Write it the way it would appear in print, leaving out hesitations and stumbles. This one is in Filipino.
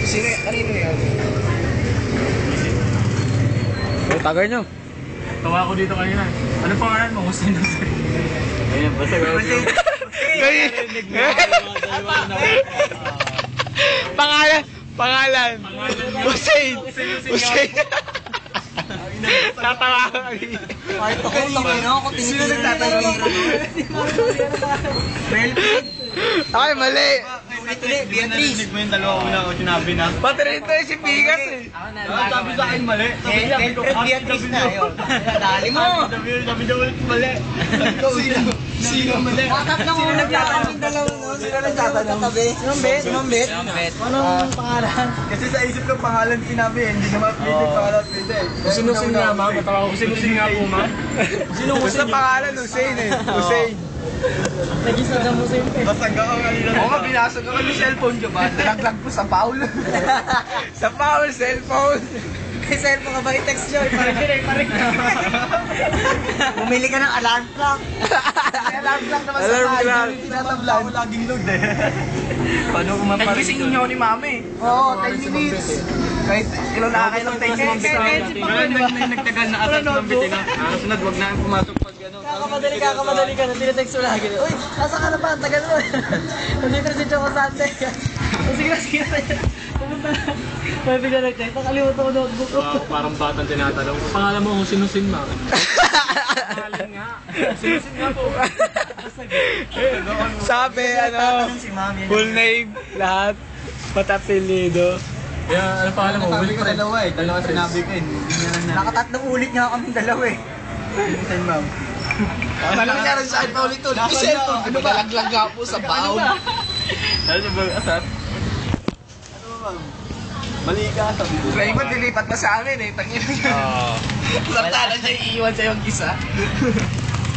Sino kanino yan? Tagal nyo. Tawa ako dito kanina. Ano pangalan mo? Hussein Hussein. Ayun, basta gawin. Pangalan. Hussein. Hussein. Tatawa ako kanina. Kahit ako, tangin ako. Sino nagtatanong? Melvin. Ay, mali. Beatrice. Narinig mo yung dalawa una ko sinabi na. Pati rin ito si Pigas eh. Sabi sa akin mali. Melvin Beatrice na yun. Dali mo. Sabi daw ulit mali. Sino mali? Bakit lang mo nagtatanong dalawa no? Sino nagtatanong? Sinong bet? Sinong bet? Anong pangalan? Kasi sa isip ko pangalan sinabi eh. Hindi naman pwede pangalan pwede eh. Sinusin nga ma'am. Natawa ko. Sinusin nga po ma'am. Basta pangalan Hussein eh. Hussein. Nag-isa sa Hussein eh. Basag ako kanina. Oo nga, binasag ako yung cellphone ko ba? Nalaglag ko sa Paul. Sa Paul, cellphone. May cellphone ka ba? I-text nyo. Iparik na. Bumili ka ng alarm clock. Alarm clock naman sa Alarm bahay. clock. Tinatabla ako laging load eh. Paano ko maparin? Nagising niyo ni mami. Oo, 10 minutes. Kahit ilang nakakain ng 10 minutes. Nagtagal na atas ng bitin. Sunod, wag na pumasok pag gano'n. Kakamadali ka na. Tinatext mo lagi. Uy, nasa ka na ba? Tagal mo. Nandito si Choco Sante. Sige na. Pumunta na. May bigla nag-text. Nakalimutan ko notebook ko. Parang batang tinatanong. Pangalan mo kung sinusin ma'am. Pangalan nga. Sinusin nga po. Sabi, ano, full name, lahat, patapilido. Ano pangalan mo? Sabi ko dalawa eh. Dalawa sinabi ko eh. Nakatatlong ulit nga kami dalawa eh. Saan ma'am? Malaki nga rin sa akin pa ulit ulit. Yung cellphone, ano ba? Nalaglag nga po sa baon. Ano ba? Asar? Ano ba ma'am? Mali ka, sabi ko. Raymond, dilipat na sa amin eh. Tangin na yan. Sartala siya iiwan sa yung isa.